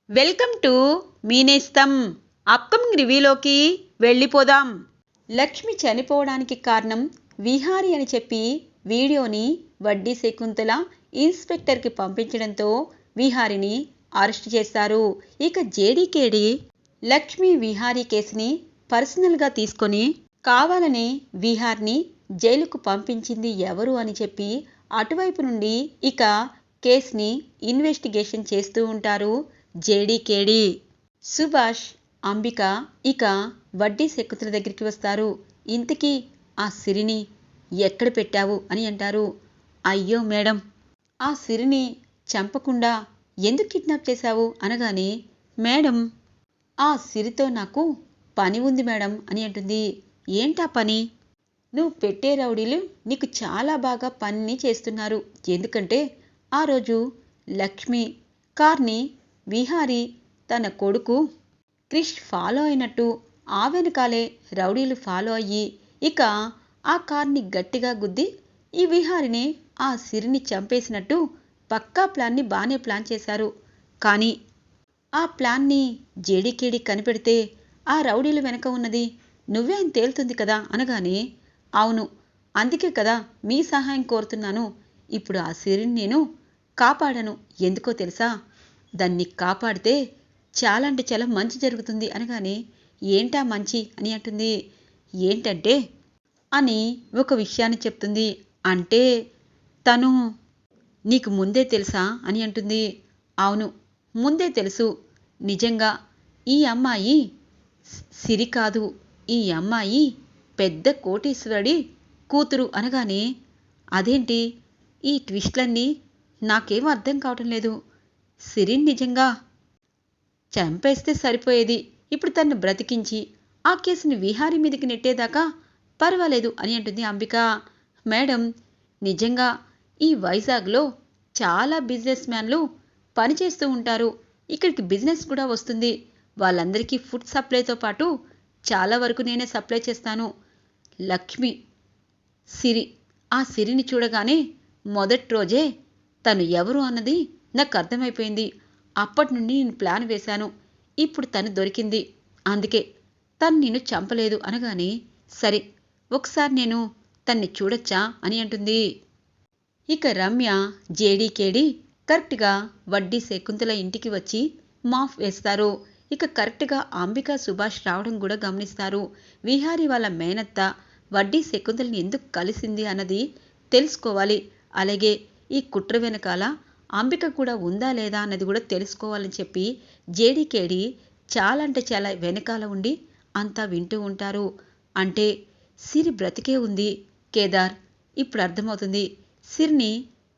Welcome to Meenestham. Upcoming రివ్యూలోకి వెళ్ళిపోదాం. లక్ష్మి చనిపోవడానికి కారణం విహారీ అని చెప్పి వీడియోని వడ్డీ శకుంతల ఇన్స్పెక్టర్కి పంపించడంతో విహారీని అరెస్ట్ చేస్తారు. ఇక జేడీకేడి లక్ష్మి విహారీ కేసుని పర్సనల్గా తీసుకొని కావాలని విహార్ని జైలుకు పంపించింది ఎవరు అని చెప్పి అటువైపు నుండి ఇక కేసుని ఇన్వెస్టిగేషన్ చేస్తూ ఉంటారు జేడీకేడి. సుభాష్, అంబిక ఇక వడ్డీ శకుంతల దగ్గరికి వస్తారు. ఇంతకీ ఆ సిరిని ఎక్కడ పెట్టావు అని అంటారు. అయ్యో మేడం, ఆ సిరిని చంపకుండా ఎందుకు కిడ్నాప్ చేశావు అనగానే, మేడం ఆ సిరితో నాకు పని ఉంది మేడం అని అంటుంది. ఏంటా పని? నువ్వు పెట్టే రౌడీలు నీకు చాలా బాగా పని చేస్తున్నారు. ఎందుకంటే ఆ రోజు లక్ష్మి కార్ని విహారీ తన కొడుకు క్రిష్ ఫాలో అయినట్టు ఆ వెనకాలే రౌడీలు ఫాలో అయ్యి ఇక ఆ కార్ని గట్టిగా గుద్ది ఈ విహారిని ఆ సిరిని చంపేసినట్టు పక్కా ప్లాన్ని బాగానే ప్లాన్ చేశారు. కానీ ఆ ప్లాన్ని జేడీకేడి కనిపెడితే ఆ రౌడీలు వెనక ఉన్నది నువ్వే అని తేలుతుంది కదా అనగానే, అవును, అందుకే కదా మీ సహాయం కోరుతున్నాను. ఇప్పుడు ఆ సిరిని నేను కాపాడను. ఎందుకో తెలుసా? దాన్ని కాపాడితే చాలా అంటే చాలా మంచి జరుగుతుంది అనగానే, ఏంటా మంచి అని అంటుంది. ఏంటంటే అని ఒక విషయాన్ని చెప్తుంది. అంటే తను నీకు ముందే తెలుసా అని అంటుంది. అవును, ముందే తెలుసు. నిజంగా ఈ అమ్మాయి సిరి కాదు, ఈ అమ్మాయి పెద్ద కోటీశ్వరుడి కూతురు అనగానే, అదేంటి ఈ ట్విస్ట్లన్నీ నాకేం అర్థం కావటం లేదు. సిరిని నిజంగా చంపేస్తే సరిపోయేది. ఇప్పుడు తన్ను బ్రతికించి ఆ కేసుని విహారీ మీదకి నెట్టేదాకా పర్వాలేదు అని అంటుంది అంబిక. మేడం, నిజంగా ఈ వైజాగ్లో చాలా బిజినెస్ మ్యాన్లు పనిచేస్తూ ఉంటారు. ఇక్కడికి బిజినెస్ కూడా వస్తుంది. వాళ్ళందరికీ ఫుడ్ సప్లైతో పాటు చాలా వరకు నేనే సప్లై చేస్తాను. లక్ష్మి సిరి, ఆ సిరిని చూడగానే మొదటి రోజే తను ఎవరు అన్నది నాకు అర్థమైపోయింది. అప్పటి నుండి నేను ప్లాన్ వేశాను. ఇప్పుడు తను దొరికింది. అందుకే తను నిన్ను చంపలేదు అనగానే, సరే ఒకసారి నేను తన్ని చూడొచ్చా అని అంటుంది. ఇక రమ్య, జేడీకేడి కరెక్ట్గా వడ్డీ శకుంతల ఇంటికి వచ్చి మాఫ్ వేస్తారు. ఇక కరెక్ట్గా అంబిక, సుభాష్ రావడం కూడా గమనిస్తారు. విహారీ వాళ్ళ మేనత్త వడ్డీ శకుంతలని ఎందుకు కలిసింది అన్నది తెలుసుకోవాలి. అలాగే ఈ కుట్ర వెనకాల అంబిక కూడా ఉందా లేదా అన్నది కూడా తెలుసుకోవాలని చెప్పి జేడీకేడి చాలా అంటే చాలా వెనకాల ఉండి అంతా వింటూ ఉంటారు. అంటే సిరి బ్రతికే ఉంది. కేదార్, ఇప్పుడు అర్థమవుతుంది. సిరిని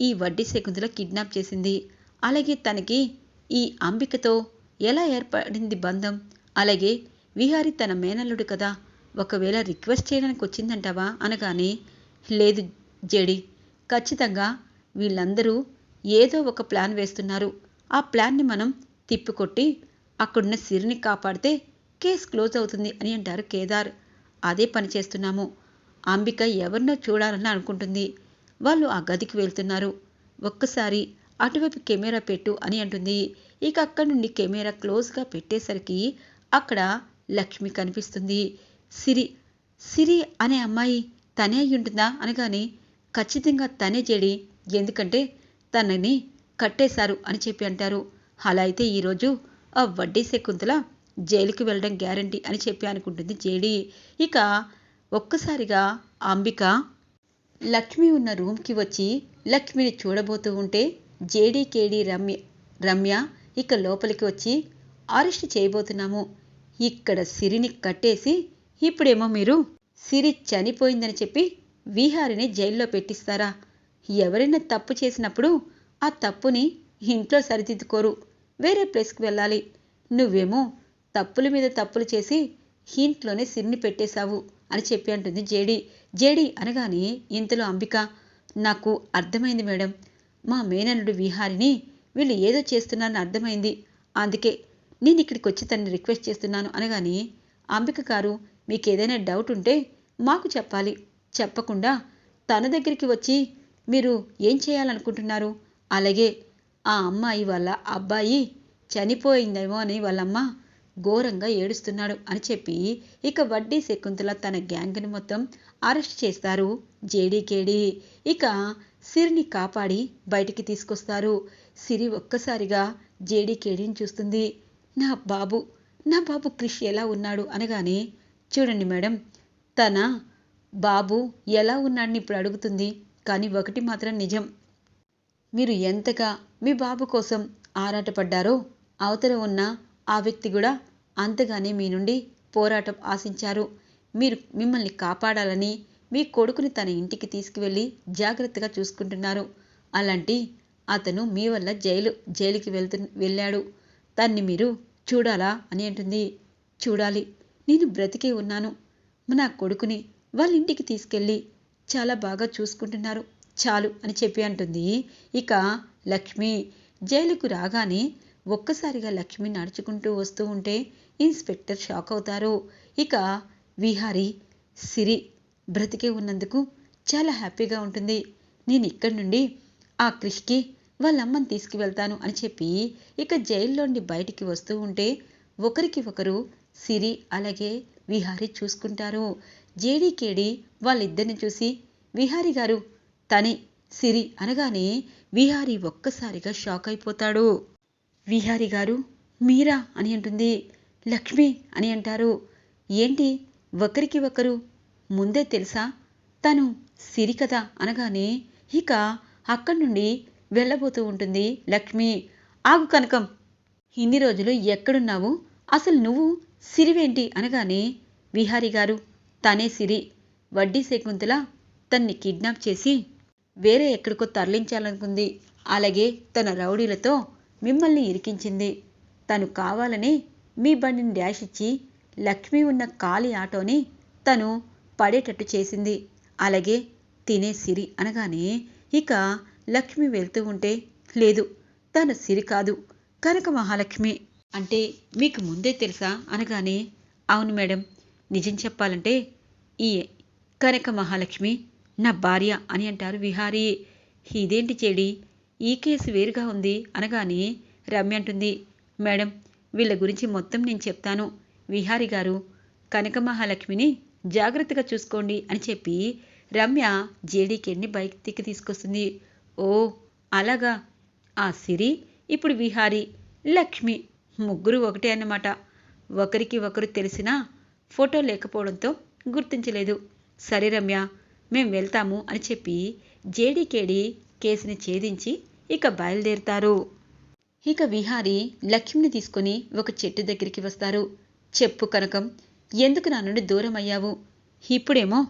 ఈ వడ్డీ శకుంతల కిడ్నాప్ చేసింది. అలాగే తనకి ఈ అంబికతో ఎలా ఏర్పడింది బంధం? అలాగే విహారీ తన మేనల్లుడు కదా, ఒకవేళ రిక్వెస్ట్ చేయడానికి వచ్చిందంటావా అనగానే, లేదు జేడి, ఖచ్చితంగా వీళ్ళందరూ ఏదో ఒక ప్లాన్ వేస్తున్నారు. ఆ ప్లాన్ని మనం తిప్పికొట్టి అక్కడున్న సిరిని కాపాడితే కేసు క్లోజ్ అవుతుంది అని అంటారు కేదార్. అదే పని చేస్తున్నాము. అంబిక ఎవరినో చూడాలని అనుకుంటుంది. వాళ్ళు ఆ గదికి వెళ్తున్నారు. ఒక్కసారి అటువైపు కెమెరా పెట్టు అని అంటుంది. ఇక అక్కడి నుండి కెమెరా క్లోజ్గా పెట్టేసరికి అక్కడ లక్ష్మి కనిపిస్తుంది. సిరి సిరి అనే అమ్మాయి తనే అయి ఉంటుందా అనగానే, ఖచ్చితంగా తనే జేడి, ఎందుకంటే తనని కట్టేశారు అని చెప్పి అంటారు. అలా అయితే ఈరోజు ఆ వడ్డీ శకుంతల జైలుకి వెళ్ళడం గ్యారంటీ అని చెప్పి అనుకుంటుంది జేడి. ఇక ఒక్కసారిగా అంబిక లక్ష్మి ఉన్న రూమ్కి వచ్చి లక్ష్మిని చూడబోతూ ఉంటే జేడీకేడి రమ్య ఇక లోపలికి వచ్చి, అరెస్ట్ చేయబోతున్నాము. ఇక్కడ సిరిని కట్టేసి ఇప్పుడేమో మీరు సిరి చనిపోయిందని చెప్పి విహారిని జైల్లో పెట్టిస్తారా? ఎవరైనా తప్పు చేసినప్పుడు ఆ తప్పుని ఇంట్లో సరిదిద్దుకోరు, వేరే ప్లేస్కి వెళ్ళాలి. నువ్వేమో తప్పుల మీద తప్పులు చేసి ఇంట్లోనే సిరిని పెట్టేశావు అని చెప్పి అంటుంది జేడి. జేడి అనగానే ఇంతలో అంబిక, నాకు అర్థమైంది మేడం. మా మేనల్లుడు విహారిని వీళ్ళు ఏదో చేస్తున్నారని అర్థమైంది. అందుకే నేను ఇక్కడికి వచ్చి తనని రిక్వెస్ట్ చేస్తున్నాను అనగానే, అంబిక గారు, మీకు ఏదైనా డౌట్ ఉంటే మాకు చెప్పాలి. చెప్పకుండా తన దగ్గరికి వచ్చి మీరు ఏం చేయాలనుకుంటున్నారు? అలాగే ఆ అమ్మాయి వాళ్ళ అబ్బాయి చనిపోయిందేమో అని వాళ్ళమ్మ ఘోరంగా ఏడుస్తున్నాడు అని చెప్పి ఇక వడ్డీ శకుంతల తన గ్యాంగ్ని మొత్తం అరెస్ట్ చేస్తారు జేడీకేడి. ఇక సిరిని కాపాడి బయటికి తీసుకొస్తారు. సిరి ఒక్కసారిగా జేడీకేడిని చూస్తుంది. నా బాబు నా బాబు క్రిష్ ఎలా ఉన్నాడు అనగానే, చూడండి మేడం, తన బాబు ఎలా ఉన్నాడని ఇప్పుడు అడుగుతుంది. కానీ ఒకటి మాత్రం నిజం, మీరు ఎంతగా మీ బాబు కోసం ఆరాటపడ్డారో అవతల ఉన్న ఆ వ్యక్తి కూడా అంతగానే మీ నుండి పోరాటం ఆశించారు. మిమ్మల్ని కాపాడాలని మీ కొడుకుని తన ఇంటికి తీసుకువెళ్ళి జాగ్రత్తగా చూసుకుంటున్నారు. అలాంటి అతను మీ వల్ల జైలుకి వెళ్ళాడు. దాన్ని మీరు చూడాలా అని అంటుంది. చూడాలి, నేను బ్రతికే ఉన్నాను. నా కొడుకుని వాళ్ళ ఇంటికి తీసుకెళ్ళి చాలా బాగా చూసుకుంటున్నారు, చాలు అని చెప్పి అంటుంది. ఇక లక్ష్మి జైలుకు రాగానే ఒక్కసారిగా లక్ష్మి నడుచుకుంటూ వస్తూ ఉంటే ఇన్స్పెక్టర్ షాక్ అవుతారు. ఇక విహారి సిరి బ్రతికే ఉన్నందుకు చాలా హ్యాపీగా ఉంటుంది. నేను ఇక్కడి నుండి ఆ క్రిష్కి వాళ్ళమ్మని తీసుకువెళ్తాను అని చెప్పి ఇక జైల్లోండి బయటికి వస్తూ ఉంటే ఒకరికి ఒకరు సిరి అలాగే విహారి చూసుకుంటారు. జేడీకేడి వాళ్ళిద్దరిని చూసి, విహారి గారు, తనే సిరి అనగానే విహారి ఒక్కసారిగా షాక్ అయిపోతాడు. విహారి గారు మీరా అని అంటుంది. లక్ష్మి అని అంటారు. ఏంటి ఒకరికి ఒకరు ముందే తెలుసా? తను సిరి కదా అనగానే ఇక అక్కడి నుండి వెళ్ళబోతూ ఉంటుంది లక్ష్మి. ఆగు కనకం, ఇన్ని రోజులు ఎక్కడున్నావు? అసలు నువ్వు సిరివేంటి అనగానే, విహారి గారు, తనే సిరి. వడ్డీ శకుంతల తన్ని కిడ్నాప్ చేసి వేరే ఎక్కడికో తరలించాలనుకుంది. అలాగే తన రౌడీలతో మిమ్మల్ని ఇరికించింది. తను కావాలని మీ బండిని డాష్ ఇచ్చి లక్ష్మి ఉన్న ఖాళీ ఆటోని తను పడేటట్టు చేసింది. అలాగే తినే సిరి అనగానే ఇక లక్ష్మి వెళ్తూ ఉంటే, లేదు, తను సిరి కాదు, కనక మహాలక్ష్మి. అంటే మీకు ముందే తెలుసా అనగానే, అవును మేడం, నిజం చెప్పాలంటే ఈ కనక మహాలక్ష్మి నా భార్య అని అంటారు విహారీ. ఇదేంటి చెడి, ఈ కేసు వేరుగా ఉంది అనగానే రమ్య అంటుంది, మేడం, వీళ్ళ గురించి మొత్తం నేను చెప్తాను. విహారీ గారు, కనక మహాలక్ష్మిని జాగ్రత్తగా చూసుకోండి అని చెప్పి రమ్య జేడీకేడిని బయటికి తీసుకొస్తుంది. ఓ అలాగా, ఆ సిరి ఇప్పుడు విహారీ, లక్ష్మి ముగ్గురు ఒకటే అన్నమాట. ఒకరికి ఒకరు తెలిసిన ఫోటో లేకపోవడంతో గుర్తించలేదు. సరే రమ్య, మేం వెళ్తాము అని చెప్పి జేడీకేడి కేసుని ఛేదించి ఇక బయలుదేరుతారు. ఇక విహారీ లక్ష్మిని తీసుకుని ఒక చెట్టు దగ్గరికి వస్తారు. చెప్పు కనకం, ఎందుకు నా నుండి దూరం అయ్యావు? ఇప్పుడేమో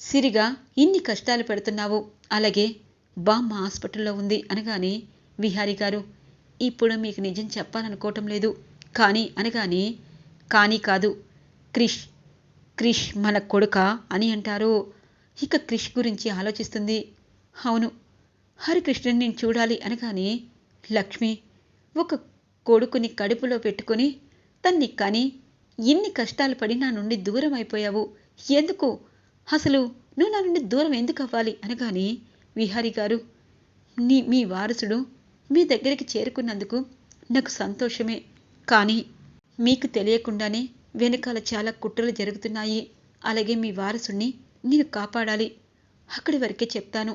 సిరిగా ఇన్ని కష్టాలు పెడుతున్నావు, అలాగే బామ్మ హాస్పిటల్లో ఉంది అనగానే, విహారీ గారు, ఇప్పుడు మీకు నిజం చెప్పాలనుకోవటం లేదు, కానీ అనగానే, కానీ కాదు, క్రిష్ మన కొడుకా అని అంటారు. ఇక క్రిష్ గురించి ఆలోచిస్తుంది. అవును, హరికృష్ణని నేను చూడాలి అనగానే, లక్ష్మి, ఒక కొడుకుని కడుపులో పెట్టుకుని తన్ని కని ఇన్ని కష్టాలు పడి నా నుండి దూరం అయిపోయావు, ఎందుకు? అసలు నువ్వు నా నుండి దూరం ఎందుకు అవ్వాలి అనగానే, విహారీ గారు, మీ వారసుడు మీ దగ్గరికి చేరుకున్నందుకు నాకు సంతోషమే. కానీ మీకు తెలియకుండానే వెనకాల చాలా కుట్రలు జరుగుతున్నాయి. అలాగే మీ వారసుడిని నేను కాపాడాలి. అక్కడి వరకే చెప్తాను.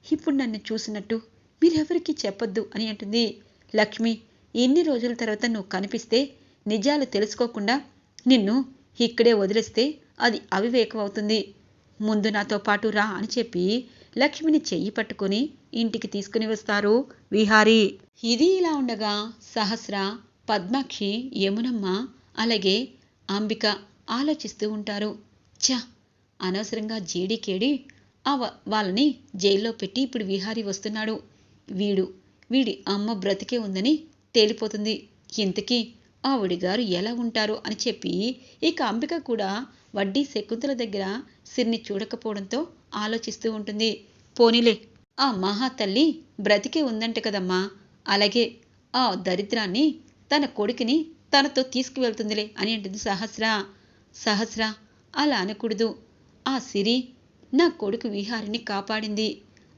ఇప్పుడు నన్ను చూసినట్టు మీరెవరికీ చెప్పొద్దు అని అంటుంది. లక్ష్మి, ఎన్ని రోజుల తర్వాత నువ్వు కనిపిస్తే నిజాలు తెలుసుకోకుండా నిన్ను ఇక్కడే వదిలేస్తే అది అవివేకం అవుతుంది. ముందు నాతో పాటు రా అని చెప్పి లక్ష్మిని చెయ్యి పట్టుకుని ఇంటికి తీసుకుని వస్తారు విహారీ. ఇది ఇలా ఉండగా సహస్ర, పద్మాక్షి, యమునమ్మ అలాగే అంబిక ఆలోచిస్తూ ఉంటారు. అనవసరంగా జేడీకేడి వాళ్ళని జైల్లో పెట్టి ఇప్పుడు విహారీ వస్తున్నాడు. వీడి అమ్మ బ్రతికే ఉందని తేలిపోతుంది. ఇంతకీ ఆవిడిగారు ఎలా ఉంటారో అని చెప్పి ఇక అంబిక కూడా వడ్డీ శకుంతల దగ్గర సిరిని చూడకపోవడంతో ఆలోచిస్తూ ఉంటుంది. పోనీలే, ఆ మహాతల్లి బ్రతికే ఉందంటే కదమ్మా, అలాగే ఆ దరిద్రాన్ని తన కొడుకుని తనతో తీసుకువెళ్తుందిలే అని అంటుంది సహస్ర. అలా అనకూడదు. ఆ సిరి నా కొడుకు విహారిని కాపాడింది.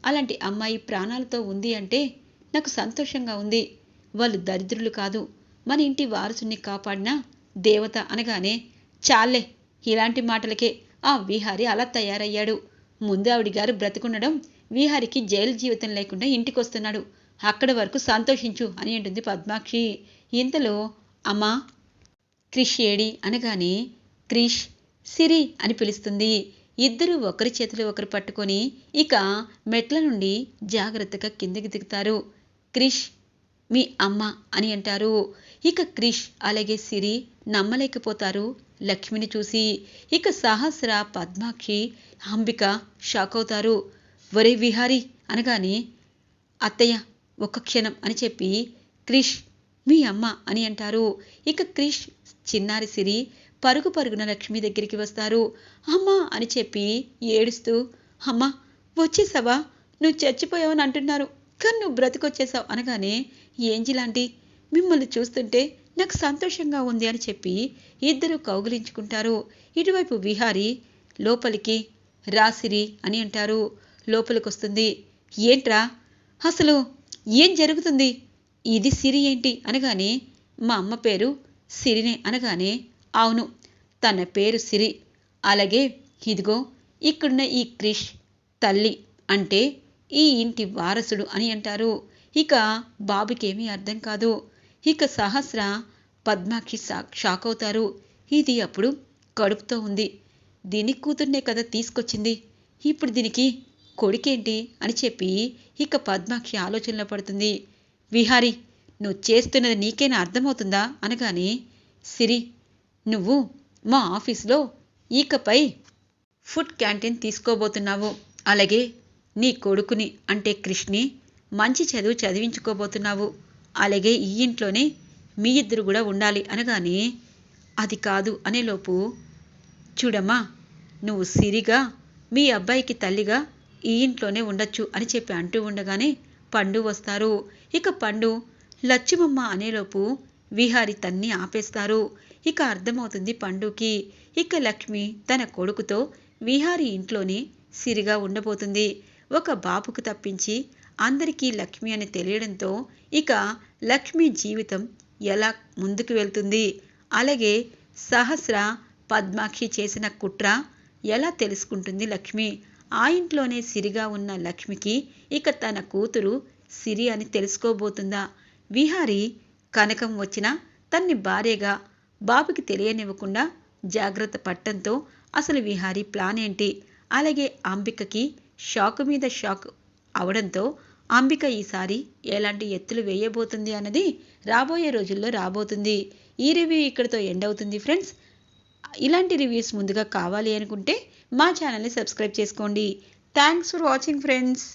అలాంటి అమ్మాయి ప్రాణాలతో ఉంది అంటే నాకు సంతోషంగా ఉంది. వాళ్ళు దరిద్రులు కాదు, మన ఇంటి వారసుని కాపాడిన దేవత అనగానే, చాలే ఇలాంటి మాటలకే ఆ విహారి అలా తయారయ్యాడు. ముందు ఆవిడ గారు బ్రతికుండడం, విహారికి జైలు జీవితం లేకుండా ఇంటికొస్తున్నాడు. అక్కడి వరకు సంతోషించు అని అంటుంది పద్మాక్షి. ఇంతలో అమ్మా క్రిష్ ఏడి అనగానే, క్రిష్ సిరి అని పిలుస్తుంది. ఇద్దరూ ఒకరి చేతులు ఒకరు పట్టుకొని ఇక మెట్ల నుండి జాగ్రత్తగా కిందికి దిగుతారు. క్రిష్ మీ అమ్మ అని అంటారు. ఇక క్రిష్ అలాగే సిరి నమ్మలేకపోతారు లక్ష్మిని చూసి. ఇక సహస్ర, పద్మాక్షి, అంబిక షాక్ అవుతారు. ఒరే విహారీ అనగానే, అత్తయ్య ఒక్క క్షణం అని చెప్పి క్రిష్ మీ అమ్మ అని అంటారు. ఇక క్రిష్, చిన్నారి సిరి పరుగు పరుగున లక్ష్మి దగ్గరికి వస్తారు. అమ్మా అని చెప్పి ఏడుస్తూ, అమ్మా వచ్చేసావా, నువ్వు చచ్చిపోయావని అంటున్నారు కానీ నువ్వు బ్రతికొచ్చేసావు అనగానే, ఏంజిలాంటి మిమ్మల్ని చూస్తుంటే నాకు సంతోషంగా ఉంది అని చెప్పి ఇద్దరు కౌగిలించుకుంటారు. ఇటువైపు విహారీ లోపలికి రాసిరి అని అంటారు. లోపలికొస్తుంది. ఏంట్రా అసలు ఏం జరుగుతుంది, ఇది సిరి ఏంటి అనగానే, మా అమ్మ పేరు సిరినే అనగానే, అవును తన పేరు సిరి, అలాగే ఇదిగో ఇక్కడున్న ఈ క్రిష్ తల్లి అంటే ఈ ఇంటి వారసుడు అని అంటారు. ఇక బాబుకేమీ అర్థం కాదు. ఇక సహస్ర, పద్మాక్షి షాక్ అవుతారు. ఇది అప్పుడు కడుపుతో ఉంది, దీని కూతుర్నే కదా తీసుకొచ్చింది, ఇప్పుడు దీనికి కొడుకేంటి అని చెప్పి ఇక పద్మాక్షి ఆలోచనలో పడుతుంది. విహారీ నువ్వు చేస్తున్నది నీకేనా అర్థమవుతుందా అనగానే, సిరి నువ్వు మా ఆఫీస్లో ఇకపై ఫుడ్ క్యాంటీన్ తీసుకోబోతున్నావు, అలాగే నీ కొడుకుని అంటే క్రిష్ని మంచి చదువు చదివించుకోబోతున్నావు, అలాగే ఈ ఇంట్లోనే మీ ఇద్దరు కూడా ఉండాలి అనగానే, అది కాదు అనేలోపు, చూడమ్మా నువ్వు సిరిగా మీ అబ్బాయికి తల్లిగా ఈ ఇంట్లోనే ఉండొచ్చు అని చెప్పి అంటూ ఉండగానే పండు వస్తారు. ఇక పండు లచ్చిమమ్మ అనేలోపు విహారి తన్ని ఆపేస్తారు. ఇక అర్థమవుతుంది పండుకి, ఇక లక్ష్మి తన కొడుకుతో విహారి ఇంట్లోనే సిరిగా ఉండబోతుంది. ఒక బాబుకు తప్పించి అందరికీ లక్ష్మి అని తెలియడంతో ఇక లక్ష్మి జీవితం ఎలా ముందుకు వెళ్తుంది, అలాగే సహస్ర, పద్మాక్షి చేసిన కుట్ర ఎలా తెలుసుకుంటుంది లక్ష్మి, ఆ ఇంట్లోనే సిరిగా ఉన్న లక్ష్మికి ఇక తన కూతురు సిరి అని తెలుసుకోబోతుందా, విహారి కనకం వచ్చినా తన్ని భార్యగా బాబుకి తెలియనివ్వకుండా జాగ్రత్త పట్టడంతో అసలు విహారి ప్లాన్ ఏంటి, అలాగే అంబికకి షాకు మీద షాక్ అవడంతో అంబిక ఈసారి ఎలాంటి ఎత్తులు వేయబోతుంది అన్నది రాబోయే రోజుల్లో రాబోతుంది. ఈ రివ్యూ ఇక్కడితో ఎండ్ అవుతుంది ఫ్రెండ్స్. ఇలాంటి రివ్యూస్ ముందుగా కావాలి అనుకుంటే మా ఛానల్ని సబ్స్క్రైబ్ చేసుకోండి. Thanks for watching friends.